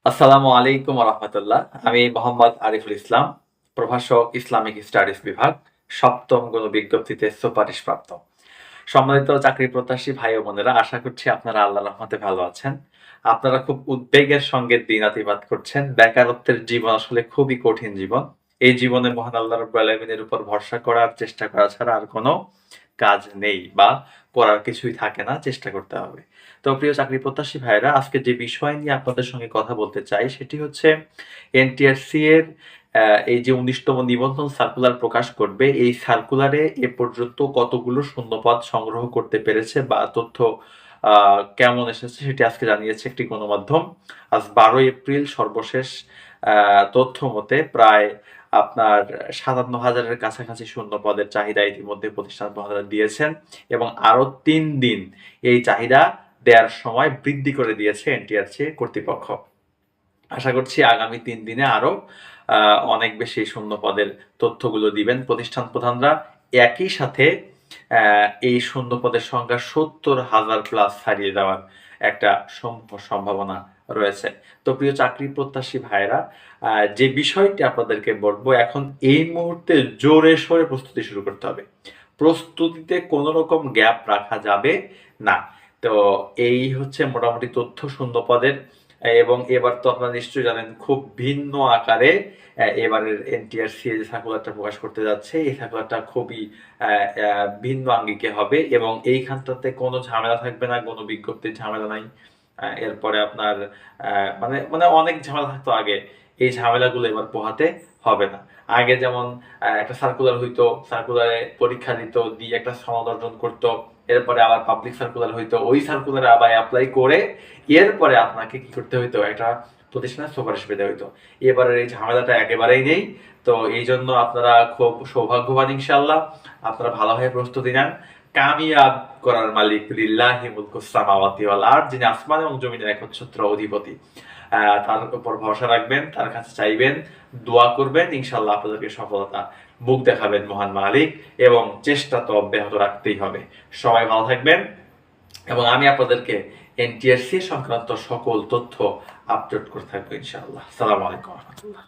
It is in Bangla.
আসসালামু আলাইকুম রহমতুল্লাহ। আমি মোহাম্মদ আরিফুল ইসলাম, প্রভাষক, ইসলামিক স্টাডিজ বিভাগ, সপ্তম গণ বিজ্ঞপ্তিতে সুপারিশপ্রাপ্ত। সম্মানিত চাকরি প্রত্যাশী ভাই ও বোনেরা, আশা করছি আপনারা আল্লাহর রহমতে ভালো আছেন। আপনারা খুব উদ্বেগের সঙ্গে দিনাতিপাত করছেন। বেকারত্বের জীবন আসলে খুবই কঠিন জীবন। এই জীবনে মহান আল্লাহ রাব্বুল আলামিনের উপর ভরসা করার চেষ্টা করা ছাড়া আর কোনো কাজ নেই বা করার কিছুই থাকে না, চেষ্টা করতে হবে। তো প্রিয় চাকরি প্রত্যাশী ভাইয়েরা, আজকে যে বিষয় নিয়ে আপনাদের সঙ্গে কথা বলতে চাই সেটি হচ্ছে এনটিআরসি এর এই যে ১৯তম নিবন্ধন সার্কুলার প্রকাশ করবে, এই সার্কুলারে এ পর্যন্ত কতগুলো শূন্যপদ সংগ্রহ করতে পেরেছে বা তথ্য আ কেমন এসেছে সেটি আজকে জানিয়েছে একটি গণমাধ্যম। আজ ১২ এপ্রিল সর্বশেষ আ তথ্য মতে প্রায় আপনার ৫৭,০০০ এর কাছাকাছি শূন্য পদের চাহিদা ইতিমধ্যে প্রতিষ্ঠান প্রধানরা দিয়েছেন এবং আরো ৩ দিন এই চাহিদা দেয়ার সময় বৃদ্ধি করে দিয়েছে এনটিআরসি কর্তৃপক্ষ। আশা করছি আগামী ৩ দিনে আরো অনেক বেশি শূন্য পদের তথ্যগুলো দিবেন প্রতিষ্ঠান প্রধানরা। একই সাথে এই শূন্য পদের সংখ্যা ৭০,০০০ প্লাস ছাড়িয়ে যাওয়ার একটা সম্ভাবনা রয়েছে। তো প্রিয় চাকরি প্রত্যাশী ভাইয়েরা, যে বিষয়টি আপনাদেরকে বলবো, এখন এই মুহূর্তে জোরে সোরে প্রস্তুতি শুরু করতে হবে। প্রস্তুতিতে কোনো রকম গ্যাপ রাখা যাবে না। তো এই হচ্ছে মোটামুটি তথ্য শূন্য পদের। এবং এবার তো আপনারা নিশ্চয়ই জানেন খুব ভিন্ন আকারে এবারের এনটিআরসি যে সার্কুলারটা প্রকাশ করতে যাচ্ছে, এই সার্কুলারটা খুবই ভিন্ন আঙ্গিকে হবে এবং এইখানটাতে কোনো ঝামেলা থাকবে না, কোনো বিজ্ঞপ্তির ঝামেলা নাই। এরপরে আপনার মানে মানে অনেক ঝামেলা থাকতো আগে, এই ঝামেলাগুলো এবার পোহাতে হবে না। আগে যেমন একটা সার্কুলার হইতো, সার্কুলারে পরীক্ষা দিত, দিয়ে একটা সনদ অর্জন করতো, এরপরে আবার পাবলিক সার্কুলার হইতো, ওই সার্কুলারে আবার অ্যাপ্লাই করে এরপরে আপনাকে কি করতে হইতো, একটা প্রতিষ্ঠানের সুপারিশ পেতে হইতো। এবারের এই ঝামেলাটা একেবারেই নেই। তো এই জন্য আপনারা খুব সৌভাগ্যবান ইনশাল্লাহ। আপনারা ভালোভাবে প্রস্তুতি নেন। কামিয়াব করার মালিক লিল্লাহি মুলকুস সামাওয়াতি ওয়াল আরদ, যিনি আসমান এবং জমিনের একচ্ছত্র অধিপতি। তার উপর ভরসা রাখবেন, তার কাছে চাইবেন, দোয়া করবেন, ইনশাল্লাহ আপনাদেরকে সফলতা মুখ দেখাবেন মহান মালিক, এবং চেষ্টা তো অব্যাহত রাখতেই হবে। সবাই ভালো থাকবেন এবং আমি আপনাদেরকে এনটিআরসি সংক্রান্ত সকল তথ্য আপডেট করে থাকবো ইনশাআল্লাহ। আসসালামু আলাইকুম ওয়া রাহমাতুল্লাহ।